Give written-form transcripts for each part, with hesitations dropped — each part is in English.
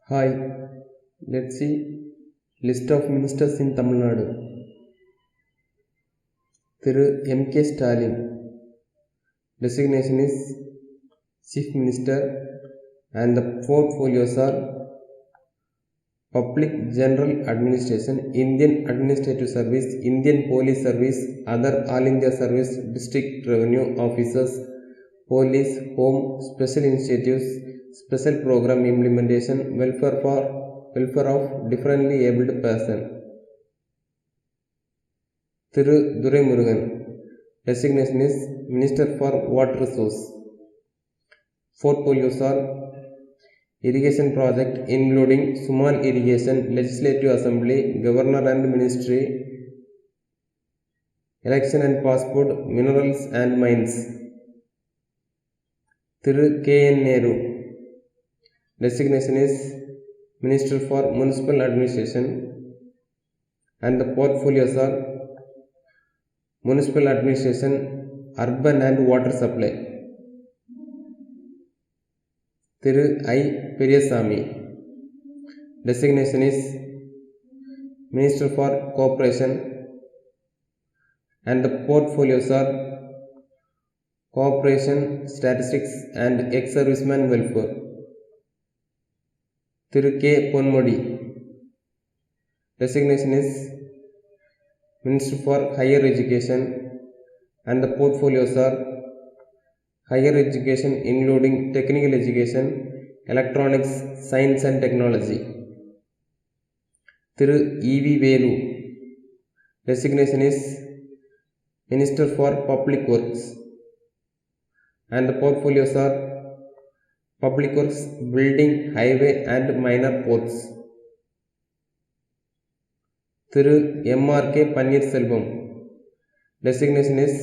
Hi, let's see list of ministers in Tamil Nadu. Thiru M.K. Stalin. Designation is Chief Minister and the portfolios are Public General Administration, Indian Administrative Service, Indian Police Service, other All India Service, District Revenue Officers, Police, Home, Special Initiatives, Special Program Implementation, Welfare of Differently Abled Person. Thiru Duraimurugan. Designation is Minister for Water Resource. Portfolios are Irrigation Project including Suman Irrigation, Legislative Assembly, Governor and Ministry, Election and Passport, Minerals and Mines. Thiru K.N. Nehru. Designation is Minister for Municipal Administration and the portfolios are Municipal Administration, Urban and Water Supply. Thiru I. Periyasamy. Designation is Minister for Cooperation and the portfolios are Cooperation, Statistics and Ex-Serviceman Welfare. Thiru K. Ponmudi. Designation is Minister for Higher Education and the portfolios are Higher Education including Technical Education, Electronics, Science and Technology. Thiru E.V. Velu. Designation is Minister for Public Works and the portfolios are Public Works, Building, Highway and Minor Ports. Thiru M.R.K. Pannirselvam. Designation is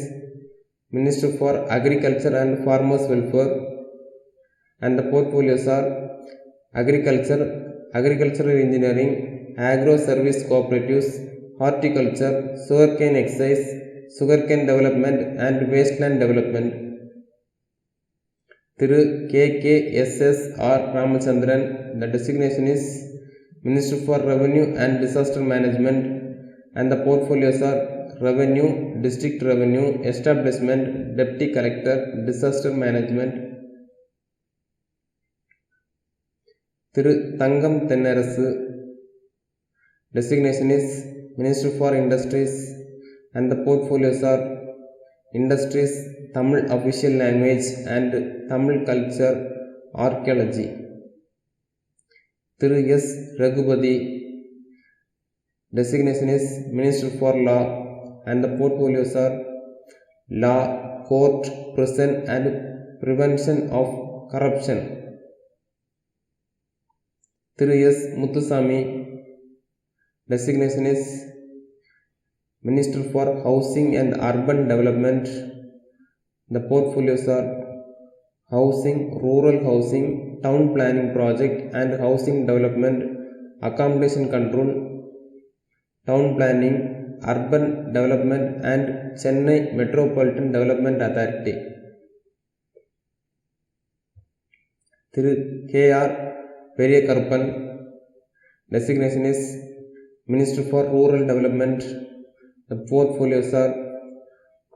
Minister for Agriculture and Farmers Welfare and the portfolios are Agriculture, Agricultural Engineering, Agro Service Cooperatives, Horticulture, Sugarcane Excise, Sugarcane Development and Wasteland Development. Thiru K.K.S.S.R. Ramachandran. The designation is Minister for Revenue and Disaster Management and the portfolios are Revenue, District Revenue, Establishment, Deputy Collector, Disaster Management. Thiru Thangam Thennarasu. Designation is Minister for Industries and the portfolios are Industries, Tamil Official Language and Tamil Culture, Archaeology. Thiru S. Raghupathy. Designation is Minister for Law and the portfolios are Law, Court, Prison and Prevention of Corruption. Thiru S. Muthusamy. Designation is Minister for Housing and Urban Development. The portfolios are Housing, Rural Housing, Town Planning Project and Housing Development, Accommodation Control, Town Planning, Urban Development and Chennai Metropolitan Development Authority. Thiru K.R. Periyakarpan. Designation is Minister for Rural Development. The portfolios are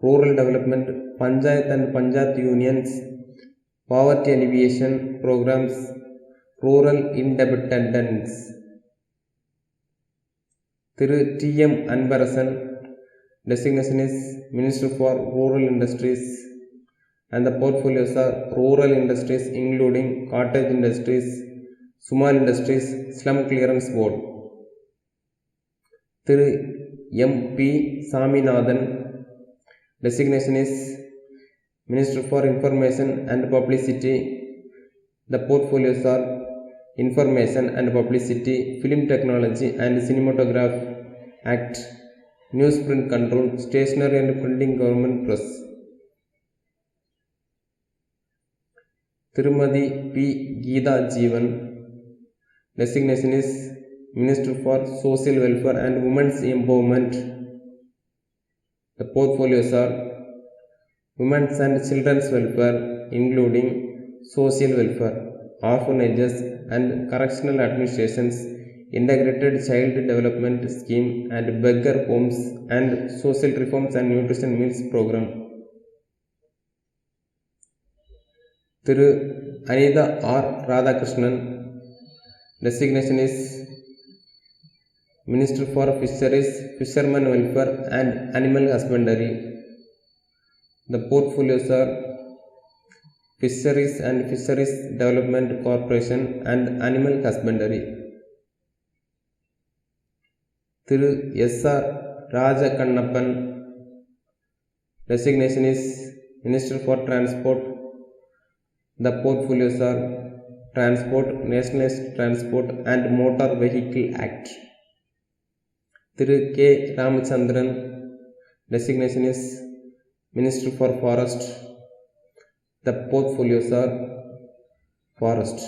Rural Development, Panchayat and Panchayat Unions, Poverty Alleviation Programs, Rural Independence. Thiru T.M. Anbarasan. Designation is Minister for Rural Industries and the portfolios are Rural Industries including Cottage Industries, Suman Industries, Slum Clearance Board. Thiru M.P. Saminathan. Designation is Minister for Information and Publicity. The portfolios are Information and Publicity, Film Technology and Cinematograph Act, Newsprint Control, Stationery and Printing Government Press. Tirumadi P. Geeta Jeevan. Designation is Minister for Social Welfare and Women's Empowerment. The portfolios are Women's and Children's Welfare including Social Welfare, Orphanages, and Correctional Administrations Integrated Child Development Scheme and Beggar Homes and Social Reforms and Nutrition Meals Program. Thiru Anitha R. Radhakrishnan, designation is Minister for Fisheries, Fishermen Welfare and Animal Husbandry. The portfolios are Fisheries and Fisheries Development Corporation and Animal Husbandry. Thiru S.R. Rajakannappan, designation is Minister for Transport. The portfolios are Transport, Nationalized Transport and Motor Vehicle Act. Thiru K. Ramachandran, designation is Minister for Forest. The portfolios are Forest.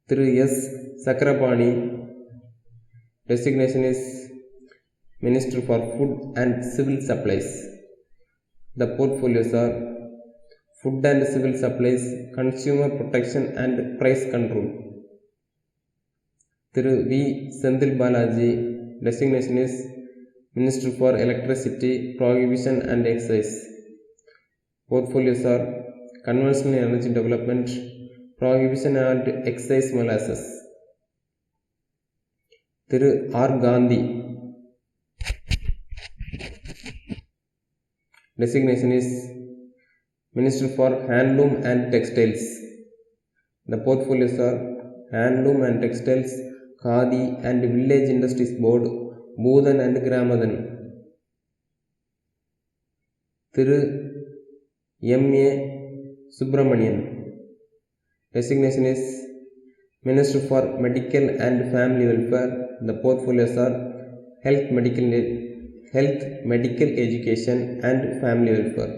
Thiru S. Sakrapani, designation is Minister for Food and Civil Supplies. The portfolios are Food and Civil Supplies, Consumer Protection and Price Control. Thiru V. Senthil Balaji, designation is Minister for Electricity, Prohibition and Excise. Portfolios are Conventional Energy Development, Prohibition and Excise Molasses. Thiru R. Gandhi, designation is Minister for Handloom and Textiles. The portfolios are Handloom and Textiles, Khadi and Village Industries Board, Bhudan and Gramadan. Thiru M.A. Subramanian, designation is Minister for Medical and Family Welfare. The portfolios are Health, Medical Education and Family Welfare.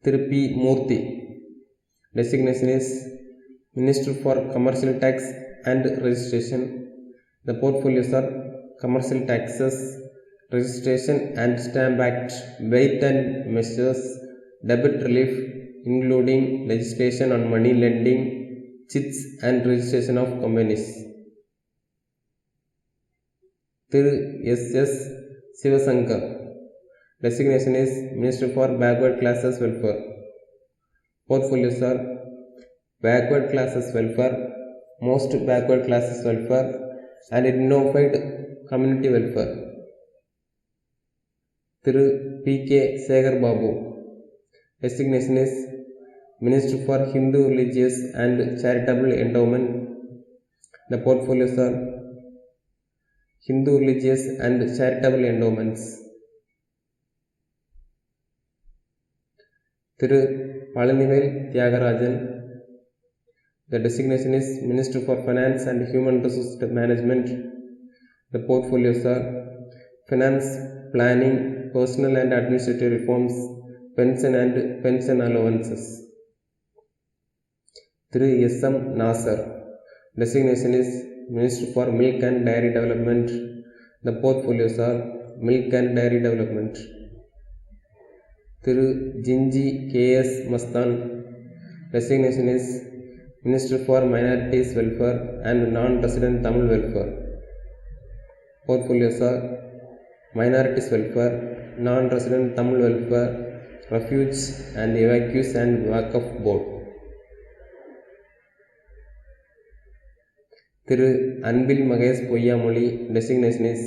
Thiru P. Murthy, designation is Minister for Commercial Tax and Registration. The portfolios are Commercial Taxes, Registration and Stamp Act, Weight and Measures, Debit Relief, including legislation on money lending, chits and registration of companies. Thiru S.S. Sivasankar, designation is Minister for Backward Classes Welfare. Portfolios are Backward Classes Welfare, Most Backward Classes Welfare and Innovated Community Welfare. Thiru P.K. Segar Babu, designation is Minister for Hindu Religious and Charitable Endowment. The portfolios are Hindu Religious and Charitable Endowments. Thiru Palanivel Tyagarajan, the designation is Minister for Finance and Human Resource Management. The portfolios are Finance, Planning, Personal and Administrative Reforms, Pension and Pension Allowances. Thiru S.M. Nasser, designation is Minister for Milk and Dairy Development. The portfolios are Milk and Dairy Development. Thiru Jinji K.S. Mastan, designation is Minister for Minorities Welfare and Non-Resident Tamil Welfare. Portfolios are Minorities Welfare, Non-Resident Tamil Welfare, Refuge and Evacuees and Waqf Board. Thiru Anbil Mahesh Poyyamoli, designation is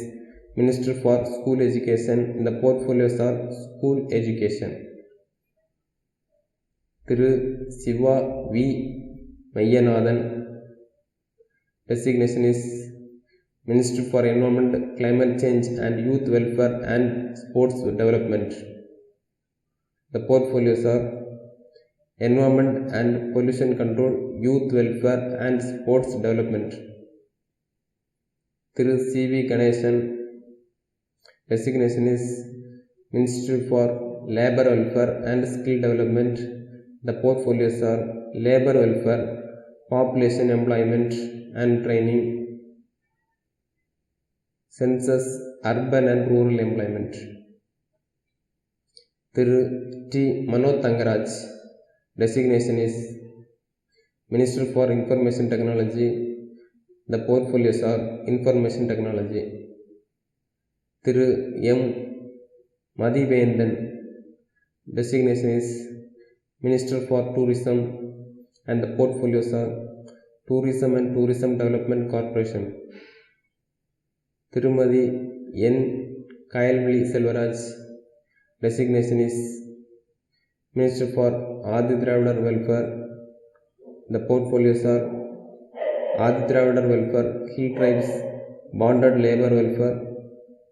Minister for School Education. The portfolios are School Education. Thiru Siva V. Mayyanathan, designation is Minister for Environment, Climate Change and Youth Welfare and Sports Development. The portfolios are Environment and Pollution Control, Youth Welfare and Sports Development. Thiru C.V. Ganeshan, designation is Minister for Labor Welfare and Skill Development. The portfolios are Labor Welfare, Population Employment and Training, Census, Urban and Rural Employment. Thiru T. Manoj Thangaraj, designation is Minister for Information Technology. The portfolios are Information Technology. Thiru M. Madhivendan. Designation is Minister for Tourism and the portfolios are Tourism and Tourism Development Corporation. Tirumadi N. Kayalvili Selvaraj. Designation is Minister for Adi Dravidar Welfare. The portfolios are Adi Dravidar Welfare, Hill Tribes, Bonded Labour Welfare,